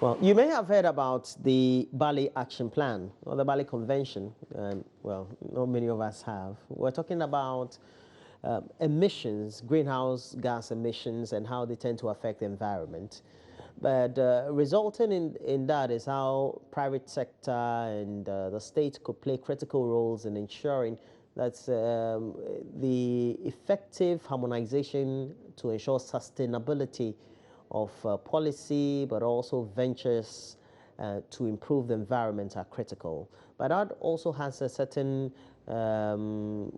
Well, you may have heard about the Bali Action Plan or the Bali Convention. Well, not many of us have. We're talking about emissions, greenhouse gas emissions, and how they tend to affect the environment. But resulting in that is how private sector and the state could play critical roles in ensuring that the effective harmonization to ensure sustainability of policy, but also ventures to improve the environment are critical. But that also has a certain, or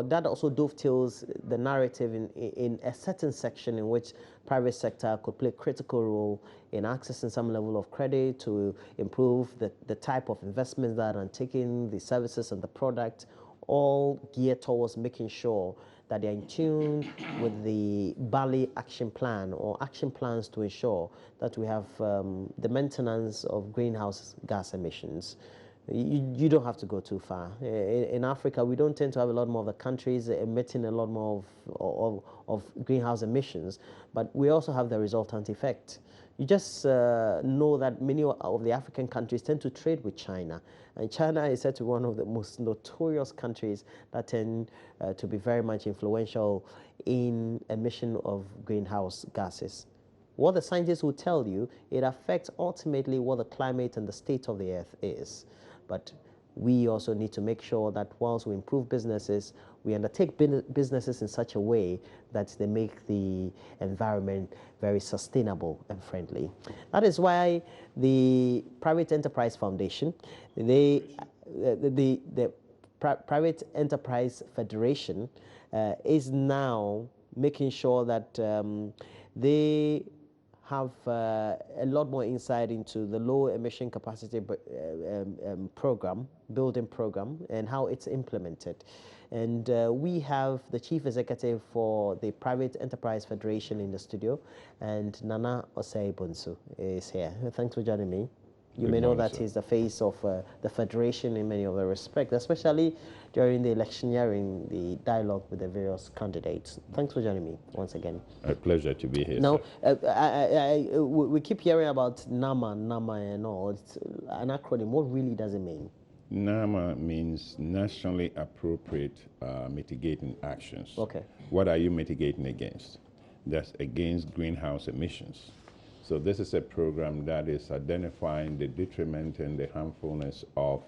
that also dovetails the narrative in a certain section in which private sector could play a critical role in accessing some level of credit to improve the type of investments that are taking, the services and the product, all geared towards making sure that they're in tune with the Bali action plan or action plans to ensure that we have the maintenance of greenhouse gas emissions. You don't have to go too far. In Africa, we don't tend to have a lot more of the countries emitting a lot more of greenhouse emissions, but we also have the resultant effect. You just know that many of the African countries tend to trade with China. And China is said to be one of the most notorious countries that tend to be very much influential in emission of greenhouse gases. What the scientists will tell you, it affects ultimately what the climate and the state of the earth is. But we also need to make sure that whilst we improve businesses, we undertake businesses in such a way that they make the environment very sustainable and friendly. That is why the Private Enterprise Foundation, the Private Enterprise Federation is now making sure that they have a lot more insight into the low emission capacity building program, and how it's implemented. And we have the chief executive for the Private Enterprise Federation in the studio, and Nana Osei Bunsu is here. Thanks for joining me. You may know that he's the face of the Federation in many other respects, especially during the electioneering, the dialogue with the various candidates. Thanks for joining me once again. A pleasure to be here. Now, we keep hearing about NAMA, and all. It's an acronym. What really does it mean? NAMA means Nationally Appropriate Mitigating Actions. Okay. What are you mitigating against? That's against greenhouse emissions. So this is a program that is identifying the detriment and the harmfulness of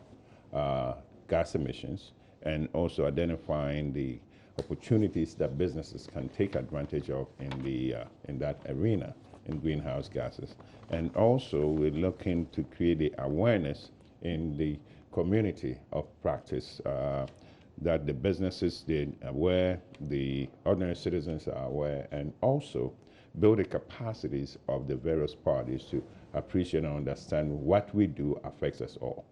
gas emissions, and also identifying the opportunities that businesses can take advantage of in that arena in greenhouse gases. And also we're looking to create the awareness in the community of practice that the businesses are aware, the ordinary citizens are aware, and also build the capacities of the various parties to appreciate and understand what we do affects us all.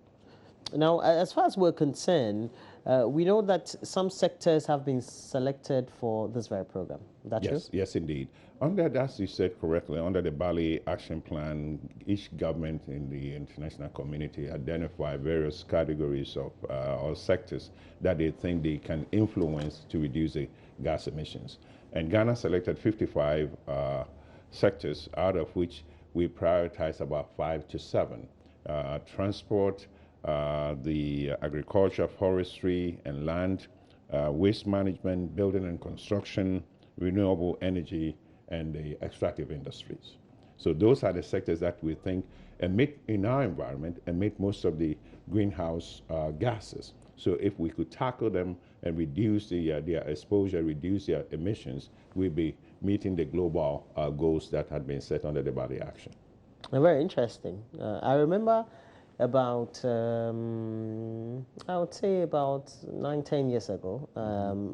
Now, as far as we're concerned, we know that some sectors have been selected for this very program. Is that true? Yes, indeed. Under, as you said correctly, under the Bali Action Plan, each government in the international community identify various categories of or sectors that they think they can influence to reduce the gas emissions. And Ghana selected 55 sectors, out of which we prioritize about 5 to 7. Transport, the agriculture, forestry and land, waste management, building and construction, renewable energy, and the extractive industries. So those are the sectors that we think emit in our environment, emit most of the greenhouse gases. So if we could tackle them and reduce their exposure, reduce their emissions, we'd be meeting the global goals that had been set under the Bali Action. Very interesting. I remember about, I would say about 9-10 years ago,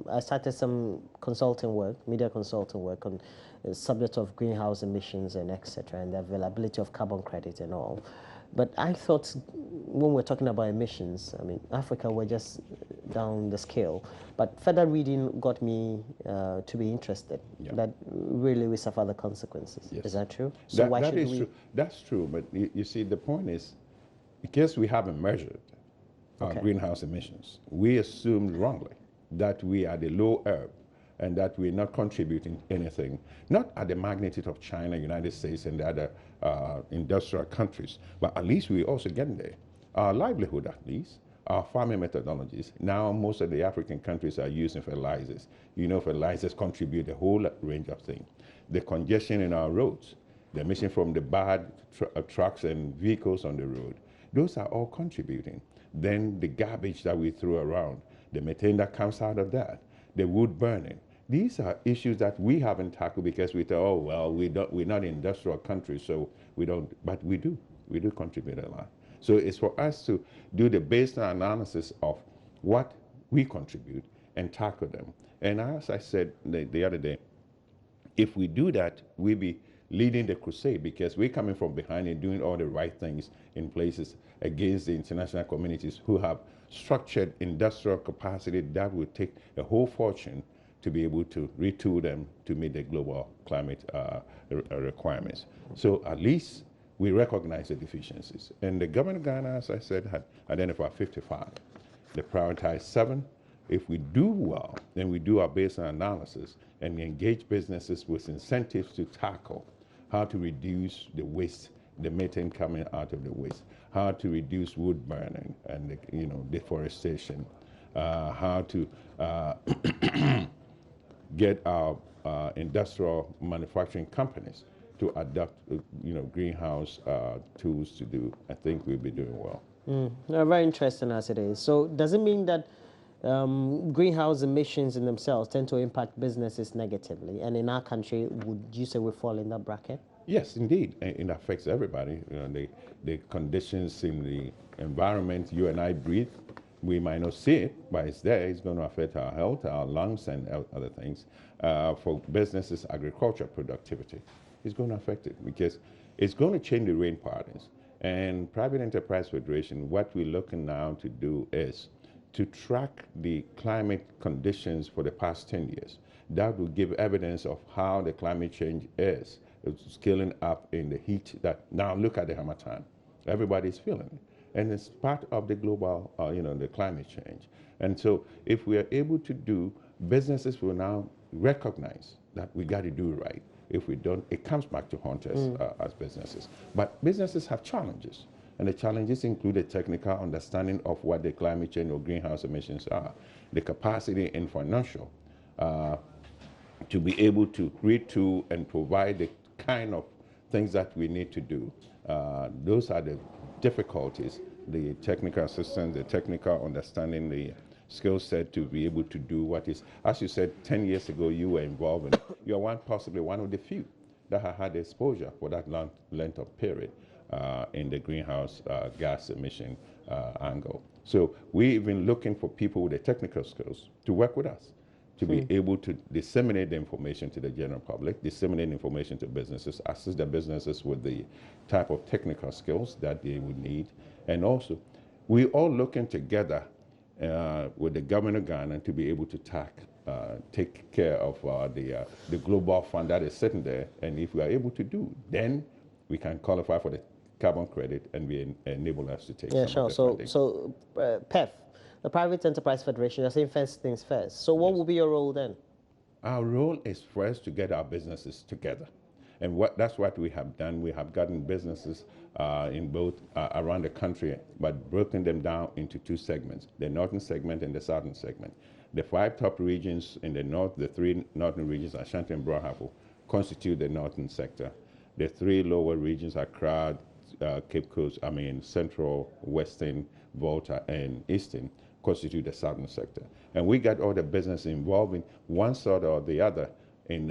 I started some consulting work, media consulting work on the subject of greenhouse emissions and etc., and the availability of carbon credit and all. But I thought when we're talking about emissions, I mean, Africa, we're just down the scale. But further reading got me to be interested, that really we suffer the consequences. Yes. Is that true? So why should we? True. That's true, but you see, the point is, because we haven't measured our greenhouse emissions, we assumed wrongly that we are the low herb and that we're not contributing anything, not at the magnitude of China, United States, and the other industrial countries, but at least we're also getting there. Our livelihood, at least, our farming methodologies. Now, most of the African countries are using fertilizers. You know, fertilizers contribute a whole range of things. The congestion in our roads, the emission from the bad trucks and vehicles on the road, those are all contributing. Then the garbage that we throw around, the methane that comes out of that, the wood burning. These are issues that we haven't tackled because we thought, oh, well, we're not industrial countries, so we don't, but we do. We do contribute a lot. So it's for us to do the baseline analysis of what we contribute and tackle them. And as I said the other day, if we do that, we'll be leading the crusade because we're coming from behind and doing all the right things in places against the international communities who have structured industrial capacity that would take a whole fortune to be able to retool them to meet the global climate requirements. So at least we recognize the deficiencies. And the government of Ghana, as I said, had identified 55. They prioritized 7. If we do well, then we do our baseline analysis and we engage businesses with incentives to tackle how to reduce the waste, the methane coming out of the waste, how to reduce wood burning and deforestation, how to get our industrial manufacturing companies to adopt, greenhouse tools to do. I think we'll be doing well. Very interesting as it is. So does it mean that greenhouse emissions in themselves tend to impact businesses negatively? And in our country, would you say we fall in that bracket? Yes, indeed. It affects everybody. The conditions in the environment you and I breathe, we might not see it, but it's there. It's going to affect our health, our lungs, and other things. For businesses, agriculture, productivity, it's going to affect it because it's going to change the rain patterns. And Private Enterprise Federation, what we're looking now to do is to track the climate conditions for the past 10 years. That will give evidence of how the climate change is. It's scaling up in the heat that now look at the Harmattan. Everybody's feeling it. And it's part of the global, the climate change. And so if we are able to do, businesses will now recognize that we got to do it right. If we don't, it comes back to haunt us as businesses. But businesses have challenges. And the challenges include a technical understanding of what the climate change or greenhouse emissions are, the capacity and financial to be able to retool and provide the kind of things that we need to do. Those are the difficulties, the technical assistance, the technical understanding, the skill set to be able to do what is, as you said, 10 years ago you were involved in. You're possibly one of the few that have had exposure for that long length of period in the greenhouse gas emission angle. So we're even looking for people with the technical skills to work with us, to be able to disseminate the information to the general public, disseminate information to businesses, assist the businesses with the type of technical skills that they would need. And also, we're all looking together with the government of Ghana to be able to take care of the global fund that is sitting there. And if we are able to do, then we can qualify for the carbon credit and enable us to take some of the funding. So PEF, the Private Enterprise Federation, you're saying first things first. So what will be your role then? Our role is first to get our businesses together. And that's what we have done. We have gotten businesses in both around the country, but broken them down into 2 segments, the northern segment and the southern segment. The 5 top regions in the north, the 3 northern regions, Ashanti and Brahavo, constitute the northern sector. The 3 lower regions, Accra, Cape Coast, Central, Western, Volta, and Eastern, constitute the southern sector. And we got all the business involved in one sort or the other in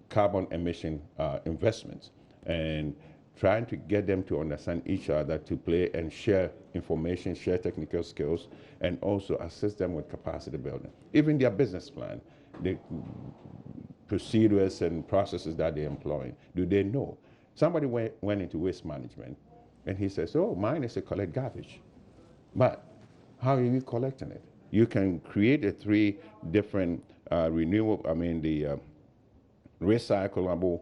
carbon emission investments and trying to get them to understand each other, to play and share information, share technical skills, and also assist them with capacity building. Even their business plan, the procedures and processes that they employ, do they know? Somebody went into waste management and he says, oh, mine is to collect garbage. But how are you collecting it? You can create the 3 different recyclable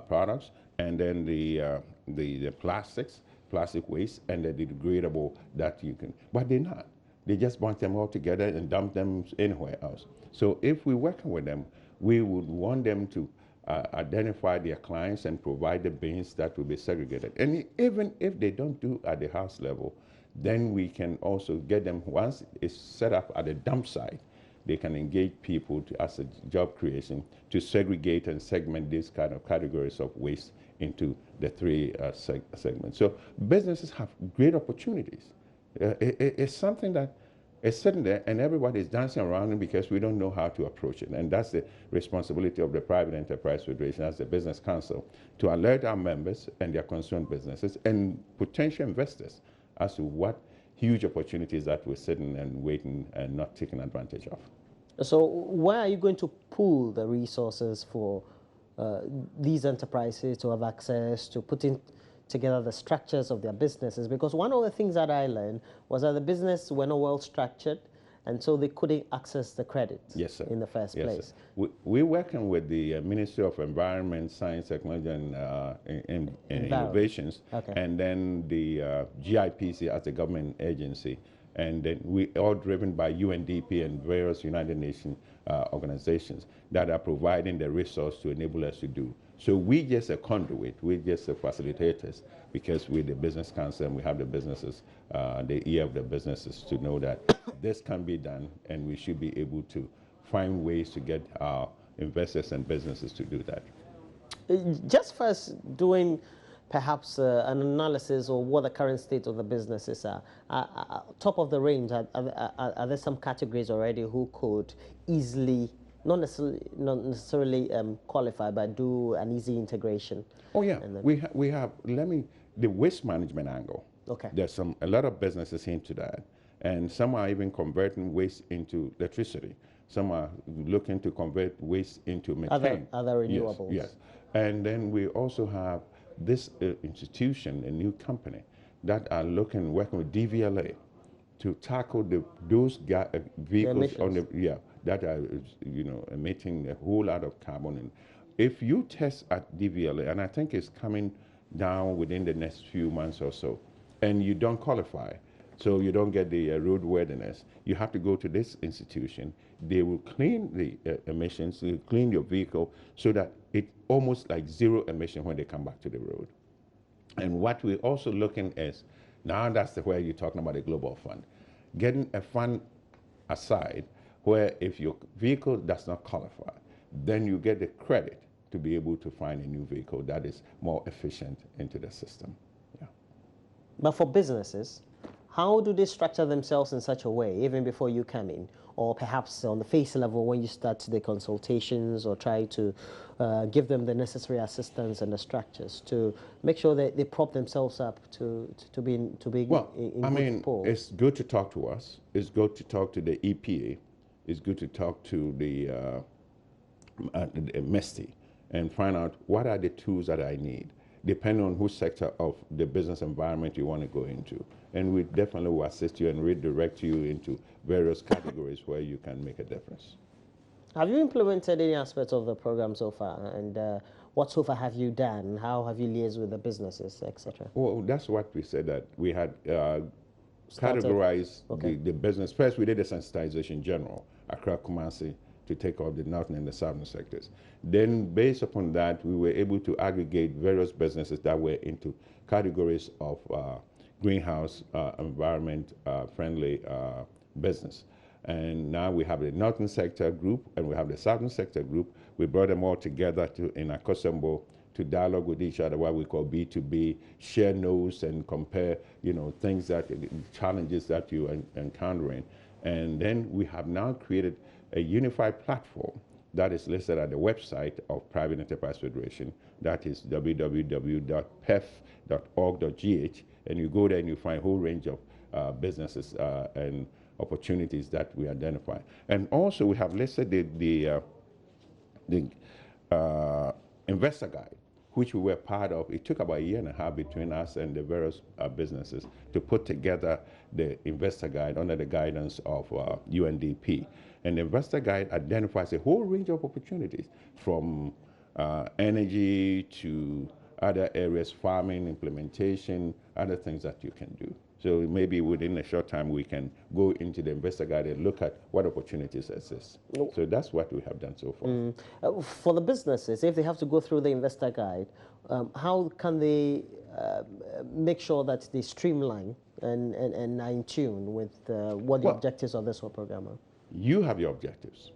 products, and then the plastic waste, and the degradable that you can, but they're not. They just bunch them all together and dump them anywhere else. So if we're working with them, we would want them to identify their clients and provide the bins that will be segregated. And even if they don't do at the house level, then we can also get them, once it's set up at the dump site, they can engage people as a job creation to segregate and segment these kind of categories of waste into the three segments. So businesses have great opportunities. It's something that is sitting there and everybody is dancing around it because we don't know how to approach it. And that's the responsibility of the Private Enterprise Federation as the Business Council, to alert our members and their concerned businesses and potential investors as to what huge opportunities that we're sitting and waiting and not taking advantage of. So where are you going to pool the resources for these enterprises to have access to putting together the structures of their businesses? Because one of the things that I learned was that the business were not well structured, and so they couldn't access the credit in the first place. We're working with the Ministry of Environment, Science, Technology, and Innovations, and then the GIPC as a government agency. And then we all driven by UNDP and various United Nations organizations that are providing the resource to enable us to do. So we just a conduit, we just a facilitators, because we're the Business Council and we have the businesses, the ear of the businesses to know that this can be done, and we should be able to find ways to get our investors and businesses to do that. Just first doing perhaps an analysis of what the current state of the businesses are. Top of the range, are there some categories already who could easily, not necessarily qualify, but do an easy integration? Oh yeah, we have, the waste management angle. Okay. There's a lot of businesses into that, and some are even converting waste into electricity. Some are looking to convert waste into methane. Other renewables. Yes. And then we also have this institution, a new company, that are working with DVLA to tackle those vehicles that are emitting a whole lot of carbon. And if you test at DVLA, and I think it's coming down within the next few months or so, and you don't qualify, so you don't get the roadworthiness, you have to go to this institution. They will clean the emissions, they will clean your vehicle so that it's almost like zero emission when they come back to the road. And what we're also looking is, now that's where you're talking about a global fund, getting a fund aside where if your vehicle does not qualify, then you get the credit to be able to find a new vehicle that is more efficient into the system. Yeah. But for businesses, how do they structure themselves in such a way, even before you come in? Or perhaps on the face level when you start the consultations, or try to give them the necessary assistance and the structures to make sure that they prop themselves up to be in good pool? It's good to talk to us. It's good to talk to the EPA. It's good to talk to the MESTI and find out what are the tools that I need, depending on which sector of the business environment you want to go into. And we definitely will assist you and redirect you into various categories where you can make a difference. Have you implemented any aspects of the program so far? And what so far have you done? How have you liaised with the businesses, etc.? Well, that's what we said, that we had categorized the business. First, we did a sensitization general, Accra, Kumasi, to take off the northern and the southern sectors. Then, based upon that, we were able to aggregate various businesses that were into categories of greenhouse environment friendly business. And now we have the northern sector group and we have the southern sector group. We brought them all together in Akosombo to dialogue with each other, what we call B2B, share notes and compare, things challenges that you encountering. And then we have now created a unified platform that is listed at the website of Private Enterprise Federation. That is www.pef.org.gh. And you go there and you find a whole range of businesses and opportunities that we identify. And also we have listed the investor guide, which we were part of. It took about a year and a half between us and the various businesses to put together the investor guide under the guidance of UNDP. And the investor guide identifies a whole range of opportunities from energy to other areas, farming, implementation, other things that you can do. So maybe within a short time we can go into the investor guide and look at what opportunities exist. So that's what we have done so far. For the businesses, if they have to go through the investor guide, how can they make sure that they streamline and are in tune with what the objectives of this whole program are? You have your objectives.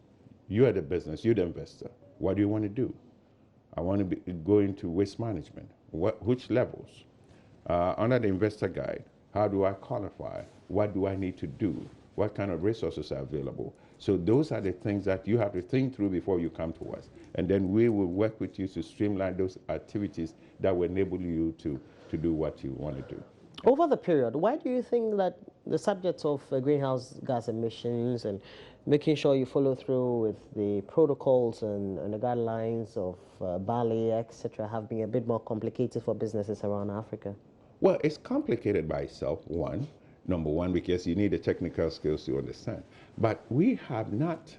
You are the business, you're the investor. What do you want to do? I want to go into waste management. Which levels? Under the investor guide, how do I qualify? What do I need to do? What kind of resources are available? So those are the things that you have to think through before you come to us. And then we will work with you to streamline those activities that will enable you to do what you want to do. Over the period, why do you think that the subject of greenhouse gas emissions and making sure you follow through with the protocols and the guidelines of Bali, etc., have been a bit more complicated for businesses around Africa? Well, it's complicated by itself, number one, because you need the technical skills to understand. But we have not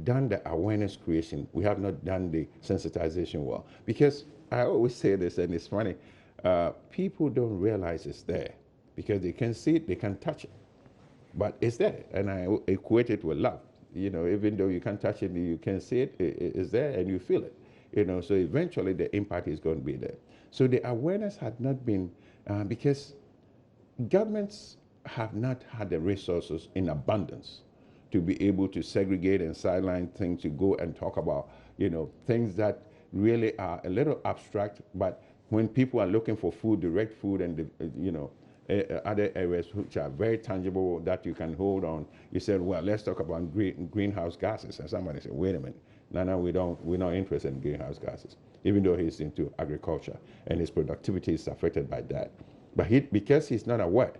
done the awareness creation. We have not done the sensitization well. Because I always say this, and it's funny, people don't realize it's there because they can see it, they can touch it. But it's there, and I equate it with love. You know, even though you can't touch it, you can see it, it's there, and you feel it. You know, so eventually the impact is going to be there. So the awareness had not been, because governments have not had the resources in abundance to be able to segregate and sideline things to go and talk about, you know, things that really are a little abstract, but when people are looking for food, direct food, and, you know, other areas which are very tangible that you can hold on. You said, well, let's talk about greenhouse gases. And somebody said, wait a minute. No, we're not interested in greenhouse gases, even though he's into agriculture and his productivity is affected by that. But because he's not aware,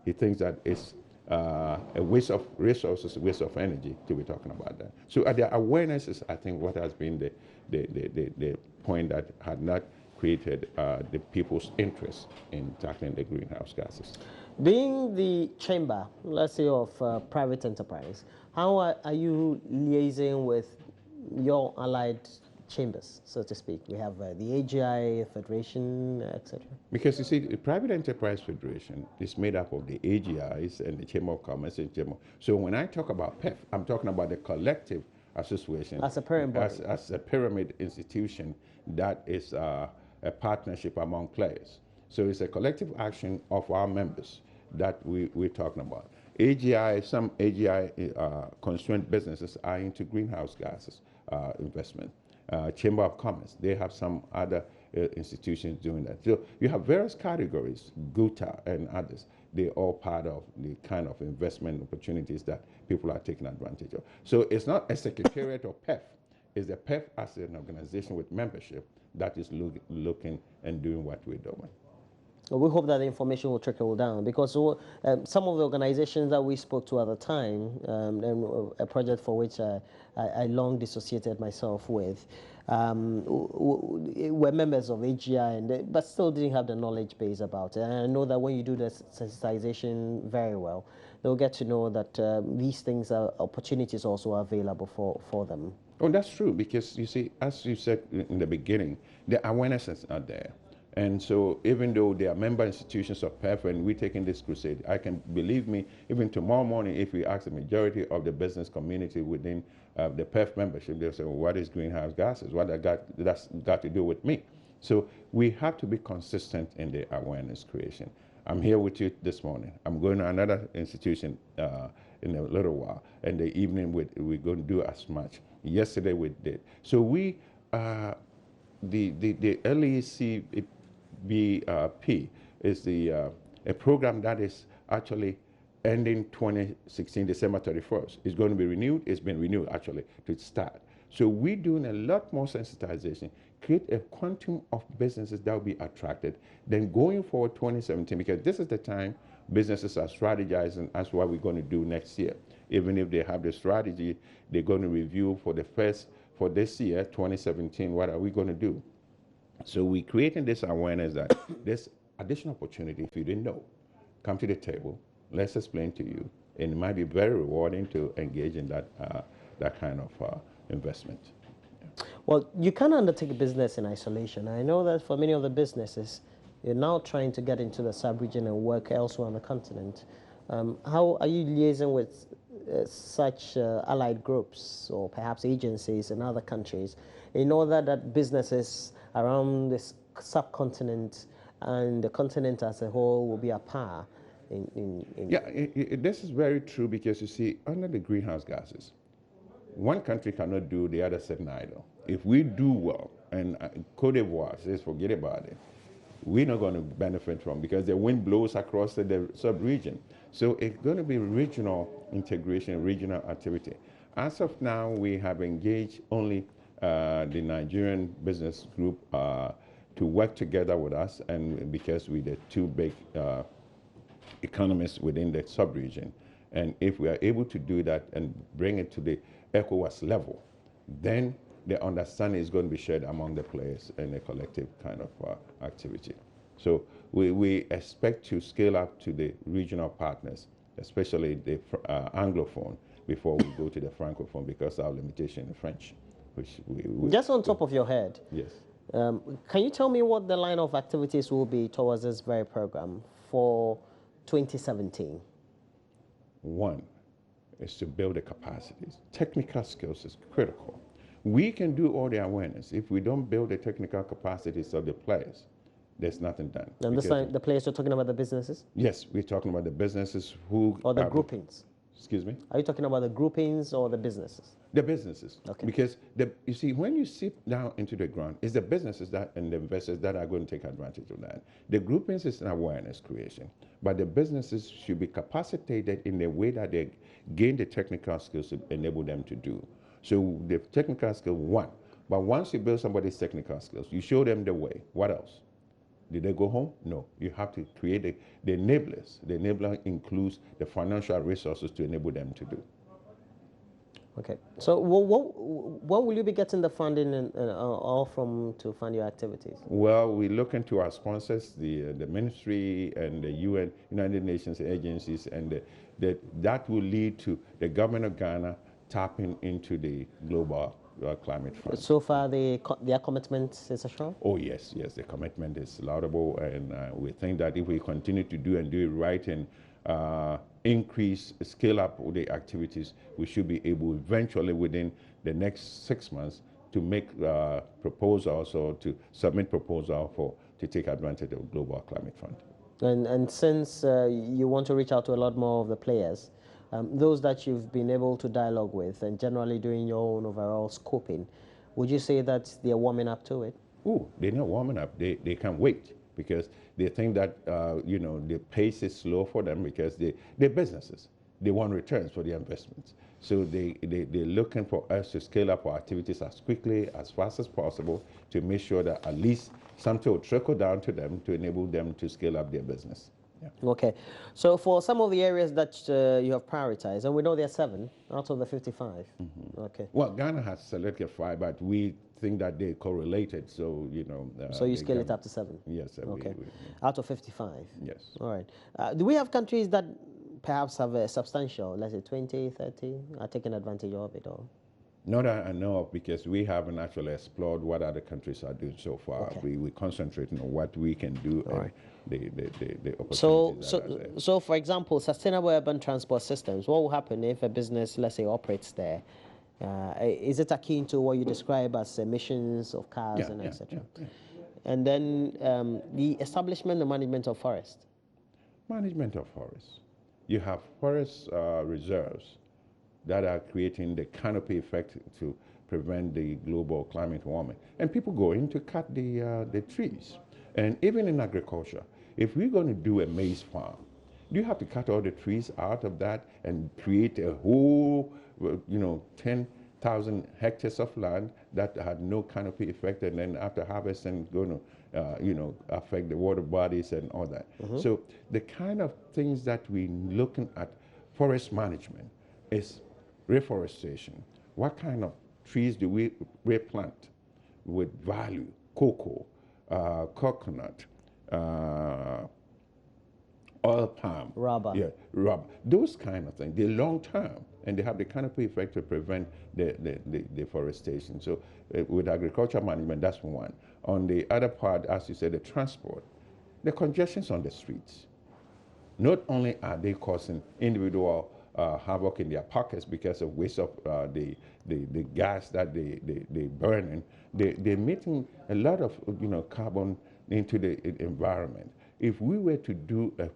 he thinks that it's a waste of resources, a waste of energy to be talking about that. So the awareness is, I think, what has been the point that had not created the people's interest in tackling the greenhouse gases. Being the chamber, let's say, of private enterprise, how are you liaising with your allied chambers, so to speak? We have the AGI Federation, etc. Because you see, the Private Enterprise Federation is made up of the AGIs and the Chamber of Commerce and Chamber. So when I talk about PEF, I'm talking about the collective association as a pyramid body. As a pyramid institution that is a partnership among players. So it's a collective action of our members that we're talking about. AGI, some AGI constrained businesses are into greenhouse gases investment. Chamber of Commerce, they have some other institutions doing that. So you have various categories, GUTA and others. They're all part of the kind of investment opportunities that people are taking advantage of. So it's not a secretariat or PEF. It's the PEF as an organization with membership that is looking and doing what we're doing. Well, we hope that the information will trickle down, because some of the organizations that we spoke to at the time, and a project for which I long dissociated myself with, were members of AGI, but still didn't have the knowledge base about it. And I know that when you do the sensitization very well, they'll get to know that these things are opportunities also available for them. Oh, that's true, because you see, as you said in the beginning, the awareness is not there. And so even though they are member institutions of PEF and we're taking this crusade, I can, believe me, even tomorrow morning, if we ask the majority of the business community within the PEF membership, they'll say, well, what is greenhouse gases? What that's got to do with me? So we have to be consistent in the awareness creation. I'm here with you this morning. I'm going to another institution in a little while. And the evening, we're going to do as much. Yesterday we did. So we, the LECBP is a program that is actually ending 2016, December 31st. It's going to be renewed. It's been renewed, actually, to start. So we're doing a lot more sensitization, create a quantum of businesses that will be attracted. Then going forward 2017, because this is the time businesses are strategizing as what we're going to do next year. Even if they have the strategy, they're going to review for this year, 2017, what are we going to do? So we're creating this awareness that there's additional opportunity. If you didn't know, come to the table, let's explain to you. And it might be very rewarding to engage in that kind of investment. Well, you can't undertake a business in isolation. I know that for many of the businesses, You're now trying to get into the sub-region and work elsewhere on the continent. How are you liaising with such allied groups or perhaps agencies in other countries in order that businesses around this subcontinent and the continent as a whole will be a par in Yeah, this is very true because you see, under the greenhouse gases, one country cannot do, the other sitting idle. If we do well, and Cote d'Ivoire says forget about it, we're not going to benefit from because the wind blows across the sub-region. So it's going to be regional integration, regional activity. As of now, we have engaged only the Nigerian business group to work together with us, and because we're the two big economists within the sub-region. And if we are able to do that and bring it to the ECOWAS level, then the understanding is going to be shared among the players in a collective kind of activity. So we expect to scale up to the regional partners, especially the Anglophone, before we go to the Francophone because our limitation in French. Which we just on top of your head. Yes. Can you tell me what the line of activities will be towards this very program for 2017? One is to build the capacities. Technical skills is critical. We can do all the awareness. If we don't build the technical capacities of the players, there's nothing done. And this time, the players, you're talking about the businesses? Yes, we're talking about the businesses who... Or the groupings? Excuse me? Are you talking about the groupings or the businesses? The businesses. Okay. Because, you see, when you sit down into the ground, it's the businesses that and the investors that are going to take advantage of that. The groupings is an awareness creation, but the businesses should be capacitated in a way that they gain the technical skills to enable them to do. So the technical skill, one. But once you build somebody's technical skills, you show them the way. What else? Did they go home? No. You have to create the enablers. The enabler includes the financial resources to enable them to do. Okay. So what will you be getting the funding all from to fund your activities? Well, we look into our sponsors, the ministry and the UN, United Nations agencies, and that will lead to the government of Ghana tapping into the global climate fund. So far, their commitment is assured? Oh, yes, yes, the commitment is laudable, and we think that if we continue to do it right and scale up the activities, we should be able eventually within the next 6 months to make proposals or to submit proposal to take advantage of global climate fund. And since you want to reach out to a lot more of the players, those that you've been able to dialogue with and generally doing your own overall scoping, would you say that they're warming up to it? Oh, they're not warming up. They can't wait because they think that, the pace is slow for them because they're businesses. They want returns for their investments. So they're looking for us to scale up our activities as quickly, as fast as possible to make sure that at least something will trickle down to them to enable them to scale up their business. Yeah. Okay. So for some of the areas that you have prioritized, and we know there are 7 out of the 55. Mm-hmm. Okay. Well, Ghana has selected 5, but we think that they're correlated, so, so you scale it up to 7? Yes. Okay. Out of 55? Yes. All right. Do we have countries that perhaps have a substantial, let's say 20, 30, are taking advantage of it all? Not that I know of, because we haven't actually explored what other countries are doing so far. Okay. We concentrate on what we can do and right. the opportunities that are there. So, for example, sustainable urban transport systems, what will happen if a business, let's say, operates there? Is it akin to what you describe as emissions of cars and etc.? Yeah. And then the establishment and management of forest. Management of forests. You have forest reserves that are creating the canopy effect to prevent the global climate warming. And people go in to cut the trees. And even in agriculture, if we're going to do a maize farm, do you have to cut all the trees out of that and create a whole, 10,000 hectares of land that had no canopy effect, and then after harvesting, going to, affect the water bodies and all that. Mm-hmm. So the kind of things that we're looking at forest management is reforestation. What kind of trees do we replant with value? Cocoa, coconut, oil palm. Rubber. Yeah, rubber. Those kind of things. They're long term, and they have the canopy effect to prevent the deforestation. So with agriculture management, that's one. On the other part, as you said, the transport. the congestions on the streets. Not only are they causing individual havoc in their pockets because of waste of the gas that they burn, they're emitting a lot of carbon into the environment. If we were to do a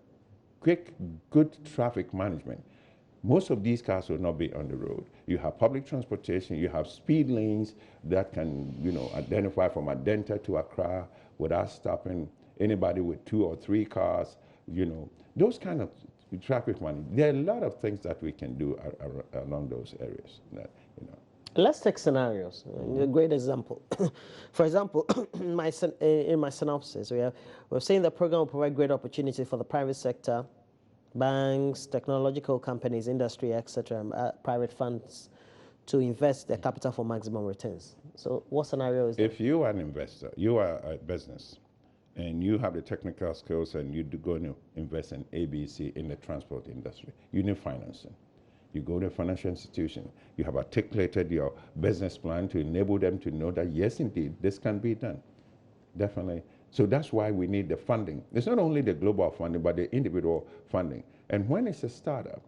quick, good traffic management, most of these cars will not be on the road. You have public transportation, you have speed lanes that can, identify from Adenta to Accra without stopping anybody with 2 or 3 cars, those kind of traffic management. There are a lot of things that we can do along those areas. Let's take scenarios. A great example. For example, in my synopsis, we're saying the program will provide great opportunity for the private sector, banks, technological companies, industry, etc., private funds to invest their capital for maximum returns. So what scenario is that? If you are an investor, you are a business, and you have the technical skills and you're going to invest in ABC in the transport industry, you need financing. You go to a financial institution, you have articulated your business plan to enable them to know that, yes, indeed, this can be done. Definitely. So that's why we need the funding. It's not only the global funding, but the individual funding. And when it's a startup,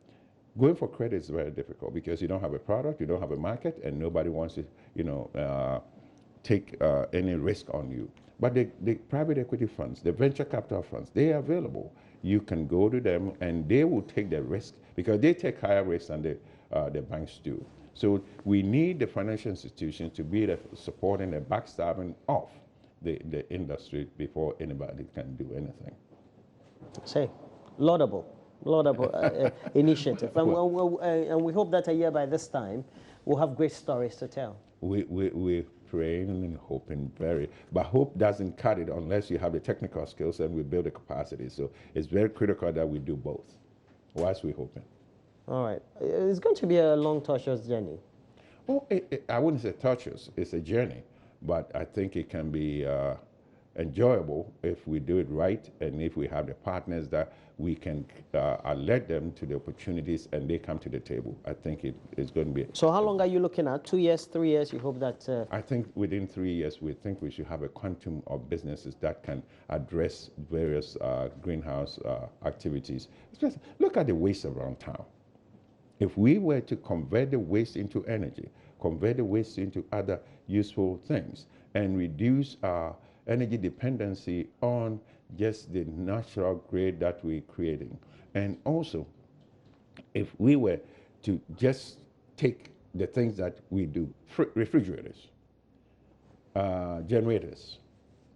going for credit is very difficult because you don't have a product, you don't have a market, and nobody wants to, take any risk on you. But the private equity funds, the venture capital funds, they are available. You can go to them and they will take the risk because they take higher risks than the banks do. So we need the financial institutions to be supporting the backstabbing of the industry before anybody can do anything. Say, laudable initiative. And we hope that a year by this time, we'll have great stories to tell. We're praying and hoping but hope doesn't cut it unless you have the technical skills and we build the capacity. So it's very critical that we do both, whilst we're hoping. All right. It's going to be a long, tortuous journey. Oh, I wouldn't say tortuous. It's a journey. But I think it can be enjoyable if we do it right and if we have the partners that we can alert them to the opportunities and they come to the table. I think it's going to be. So how long are you looking at? 2 years, 3 years? You hope that... I think within 3 years, we think we should have a quantum of businesses that can address various greenhouse activities. Just look at the waste around town. If we were to convert the waste into energy, convert the waste into other useful things, and reduce our energy dependency on just the natural grid that we're creating. And also, if we were to just take the things that we do, refrigerators, generators,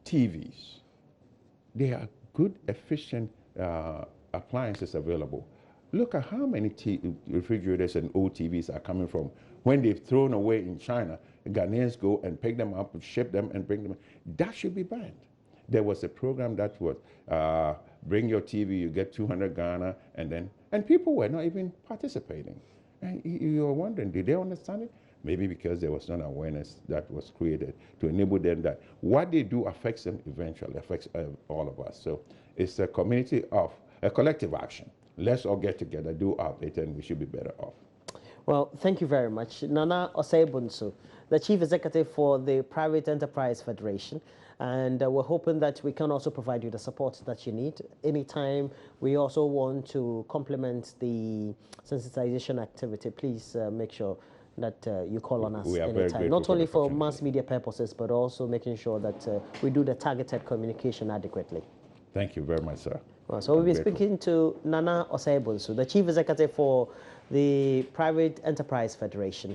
TVs, they are good, efficient appliances available. Look at how many refrigerators and old TVs are coming from when they've thrown away in China. Ghanaians go and pick them up, ship them, and bring them. That should be banned. There was a program that was bring your TV, you get 200 Ghana, and people were not even participating. And you're wondering, did they understand it? Maybe because there was not awareness that was created to enable them that what they do affects them eventually, affects all of us. So it's a community of a collective action. Let's all get together, do our bit, and we should be better off. Well, thank you very much. Nana Osei-Bonsu, the Chief Executive for the Private Enterprise Federation. And we're hoping that we can also provide you the support that you need. Anytime we also want to complement the sensitization activity, please make sure that you call on us anytime. Not only for mass media purposes, but also making sure that we do the targeted communication adequately. Thank you very much, sir. Well, so we'll be speaking to Nana Osei-Bonsu, the Chief Executive for the Private Enterprise Federation.